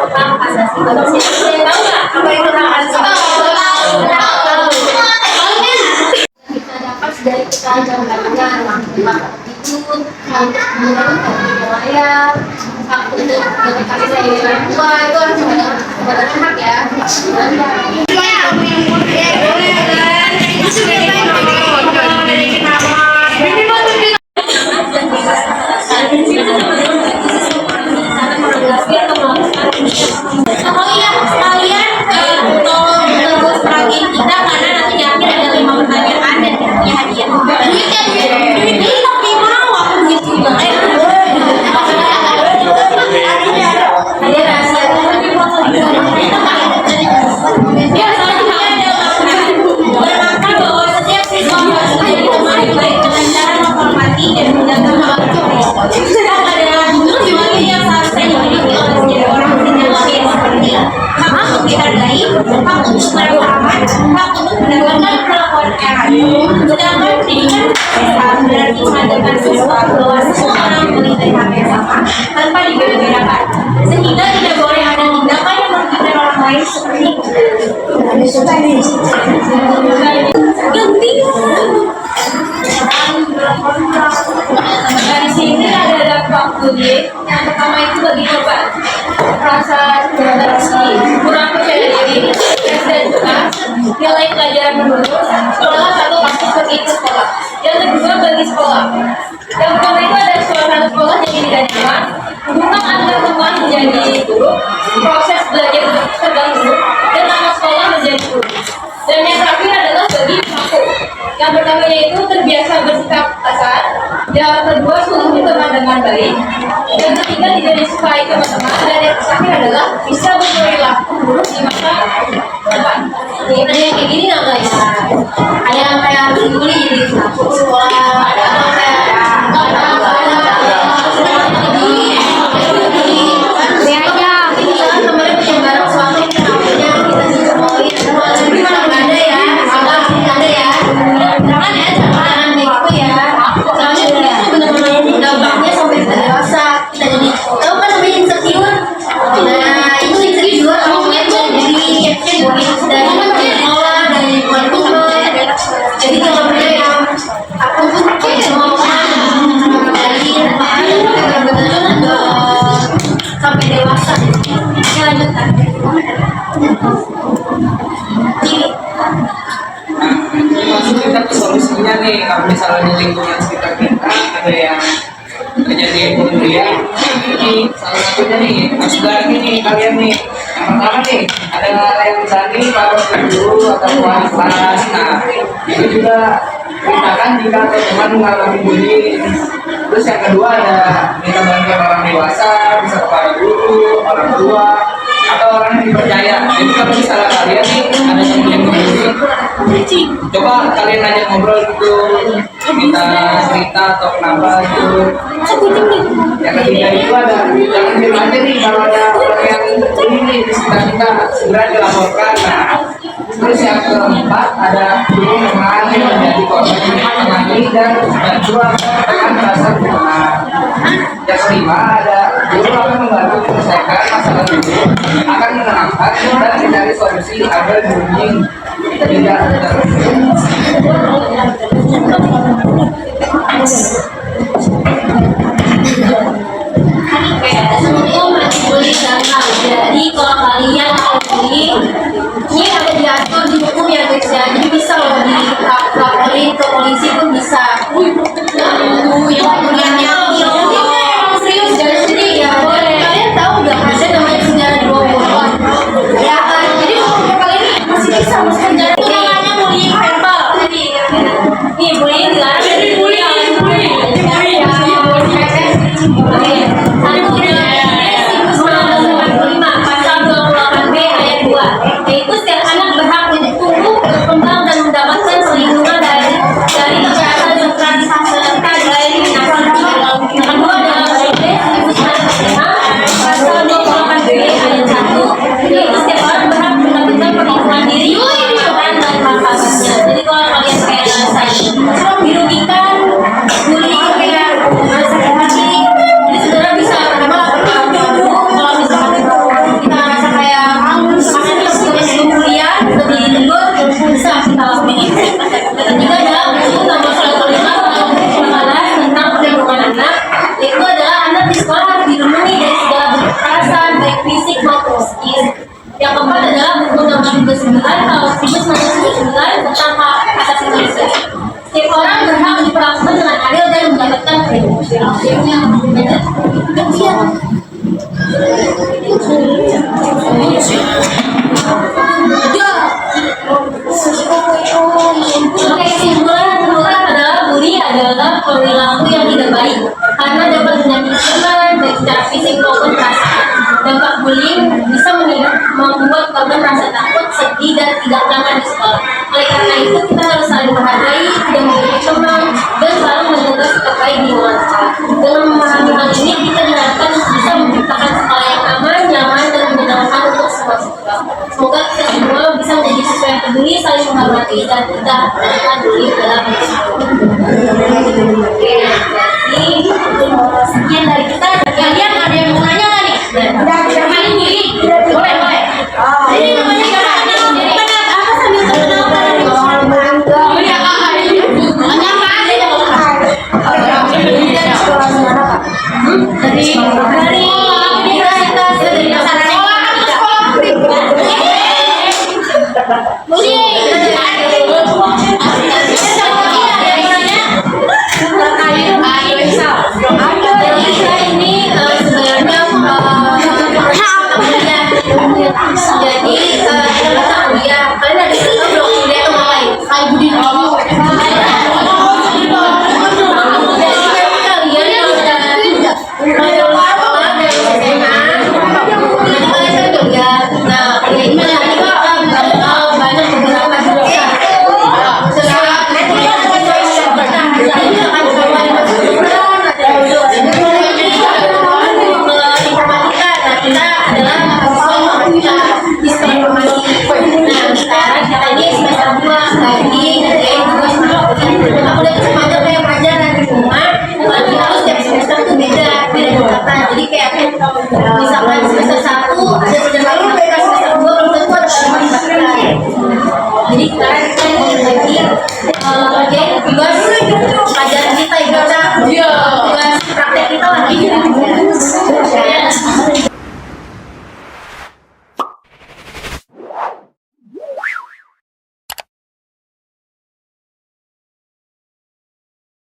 hak asasi manusia. Tahu nggak apa itu hak asasi manusia? Tahu. Kita dapat dari kita dalam kandungan hak hidup, hak wilayah, hak untuk kasih sayang orang tua itu harus sebenarnya hak ya. Oh iya, kalian tolong terus perhatiin kita karena nanti di akhir ada 5 pertanyaan dan punya hadiah. Duit tapi mau aku duit juga. Ada rahasia. Ya, selanjutnya adalah berangkat bahwa setiap siswa harus menjadi teman yang baik dengan cara menghormati dan menjaga hak sedang ada dua yang seharusnya dimiliki oleh setiap orang sejak lahir seperti hak untuk dihargai, hak untuk merasa aman, hak untuk mendapatkan perlakuan yang adil. Sedangkan pendidikan berarti mengadakan siswa bahwa semua orang memiliki hak yang sama tanpa dibeda-bedakan, sehingga tidak boleh ada tindakan yang merugikan orang lain seperti dari sini ada dampak budaya. Yang pertama itu bagi korban rasa toleransi, kurang percaya diri, stres dan cemas, nilai pelajaran menurun, sekolah satu kasus pergi ke sekolah. Yang kedua bagi sekolah. Yang pertama itu ada suasana sekolah jadi tidak nyaman, hubungan antar teman menjadi buruk, proses belajar terganggu, dan nama sekolah menjadi buruk. Dan yang terakhir adalah bagi pelaku. Yang pertama yaitu terbiasa bersikap kasar, yang kedua sulit berteman dengan baik, yang ketiga tidak disukai teman-teman, dan yang terakhir adalah bisa berperilaku buruk di masa depan. Ini kayak gini nggak guys? Ada yang kayak dibully jadi takut sekolah, ada yang kayak sampai dewasa. Lanjutkan. Maksud kita tuh solusinya nih, kalau misalnya di lingkungan sekitar kita ada yang terjadi kemudian ini salah satunya nih masukan ini kalian nih. Yang pertama nih ada yang tadi kalau guru atau kelas, nah itu juga tindakan jika teman mengalami bullying. Terus yang kedua ada minta bantuan orang dewasa, bisa kepada guru, orang tua, atau orang yang dipercaya. Jadi kalau misalnya kalian nih ada teman yang ngebully, coba kalian ajak ngobrol gitu, kita cerita atau kenapa gitu. Yang ketiga itu ada jangan diam aja nih kalau ada orang yang ini di sekitar kita, segera dilaporkan. Nah, terus yang keempat ada guru yang menjadi korban menangani dan bantuan dengan rasa berkenan. Yang kelima ada guru akan membantu menyelesaikan masalah guru, akan menenangkan dan mencari solusi agar bullying tidak terjadi. Jadi kalau kalian bullying, ini ada diatur di hukum ya guys ya. Jadi bisa loh dilaporin ke polisi pun bisa. Yang kuliahnya emang serius dari sini ya. Kalian tahu nggak ada namanya sejarah 20 ya kan? Jadi kalau kalian ini masih bisa masuk penjara. Itu namanya bullying verbal. Nih bullying dilarang. Jadi bullying. 1999, tahun 1999 tentang hak asasi manusia. Setiap orang berhak diperlakukan dengan adil dan mendapatkan Oke, kesimpulan adalah bully adalah perilaku yang tidak baik karena dapat menyakitkan baik secara fisik maupun perasaan. Dampak bullying bisa membuat korban merasa takut, sedih, dan tidak nyaman di sekolah. Oleh karena itu, kita harus saling menghargai dan memberi contoh dan selalu menjaga sikap baik di lingkungan sekolah. Dengan memahami hal ini, kita diharapkan bisa menciptakan sekolah yang aman, nyaman, dan menyenangkan untuk semua siswa. Semoga kita semua bisa menjadi siswa yang peduli, saling menghormati, dan tidak melakukan bullying dalam sekolah. Oke, jadi sekian dari kita. Kalian ada yang mau nanya nggak nih? Kali ini boleh. Ini namanya siapa? Apa sambil perkenalkan? Oh ya kak, namanya apa aja ya dari universitas dari ini sebenarnya jadi kita kuliah. Kalian ada yang belum kuliah atau mulai? Saya Budi dulu. Jadi kayak